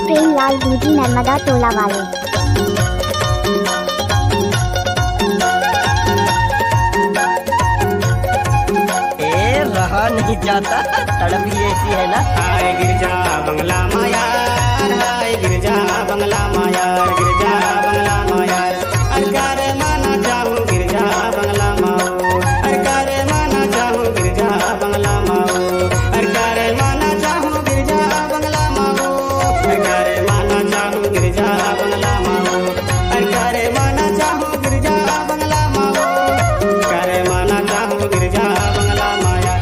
प्रेमलाल दूधी नर्मदा टोला वाले। रहा नहीं जाता, तड़प ही ऐसी है ना। हाय गिरजा बंगला माया, हाय गिरजा बंगला माया, गिरजा बंगला माया। अरकार माना चाहूँ गिरजा बंगला माओ, अरकार माना चाहूँ गिरजा बंगला माओ, अरकार माना चाहूँ गिरजा बंगला माओ, अरकार माना चाहूँ गिरजा बंगला माओ, अरकार माना चाहूँ गिरजा बंगला माओ, अरकार माना चाहूँ गिरजा बंगला माया।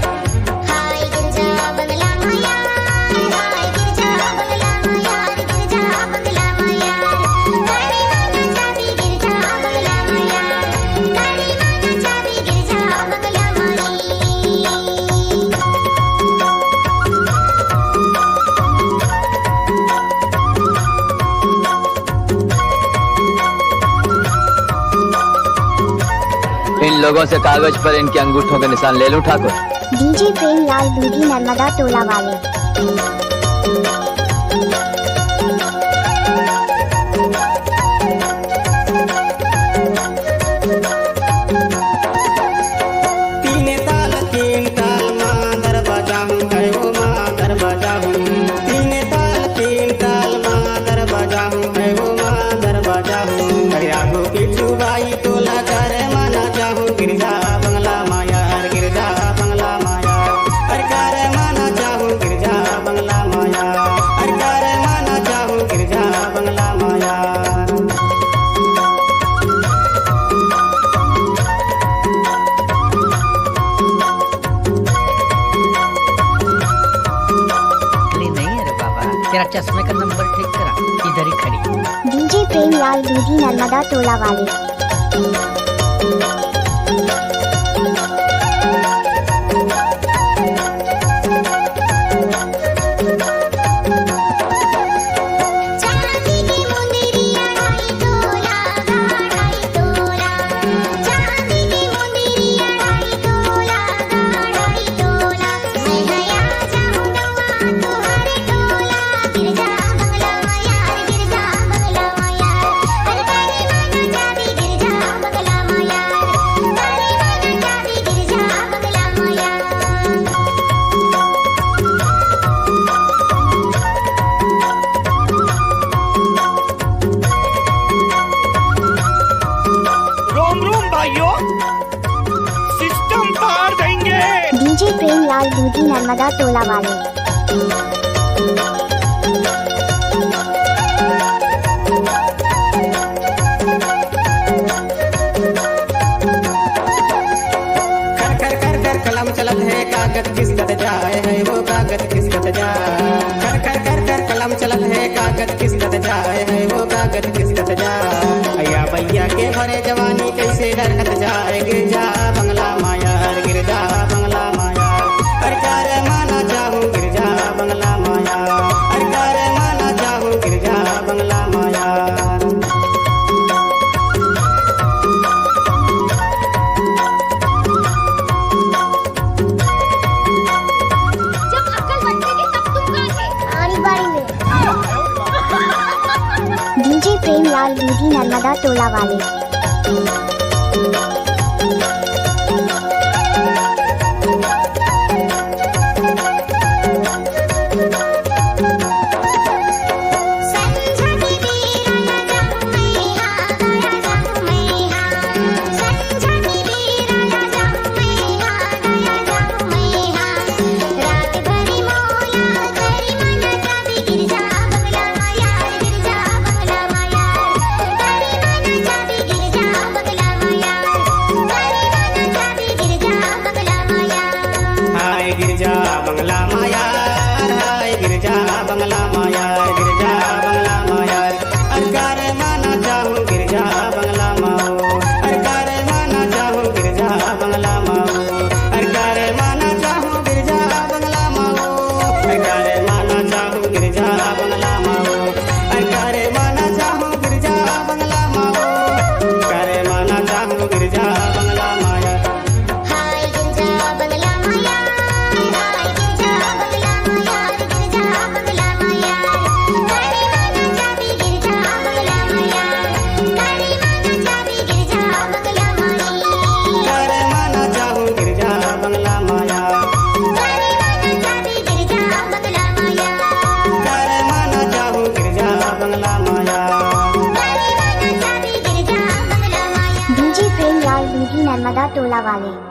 इन लोगों से कागज पर इनके अंगूठों के निशान ले लूं ठाकुर। डीजे प्रेमलाल दूधी नर्मदा टोला वाले। तीन ताल माँ दरवाजा हूँ, है वो माँ दरवाजा हूँ। तीन ताल माँ दरवाजा हूँ, है वो माँ दरवाजा हूँ। आगो पीछू बाई टोला कर माना चाहूँ गिरजा बंगला माया, गिरजा बंगला माया। अरकार माना चाहूँ गिरजा बंगला माया, अरकार माना चाहूँ गिरजा बंगला माया। नहीं अरे बाबा, तेरा चश्मे का नंबर ठीक करा, इधर ही खड़ी। डीजे प्रेमलाल दूधी नर्मदा टोला वाले। रोम रोम भाइयों, सिस्टम पार देंगे। डीजे प्रेमलाल दूधी नर्मदा टोला वाले। कर कर कर कर कलम चलत है, कागज किसकत जाए है वो कागज किसकत जाए। कर कर कर कर कलम चलत है, कागज किसकत जाए है वो कागज किसकत जाए। अया भैया के भरे जवानी कैसे डरकत जाए, गिरजा बंगला माया, गिरजा बंगला माया। अरकार माना चाहूँ गिरजा बंगला माया, अरकार माना चाहूँ गिरजा बंगला माया। जब अक्ल बंटेगी तब तुम कहाँ थे? हमारी बारी में। डीजे प्रेमलाल दूधी नर्मदा टोला वाले। नर्मदा टोला वाले।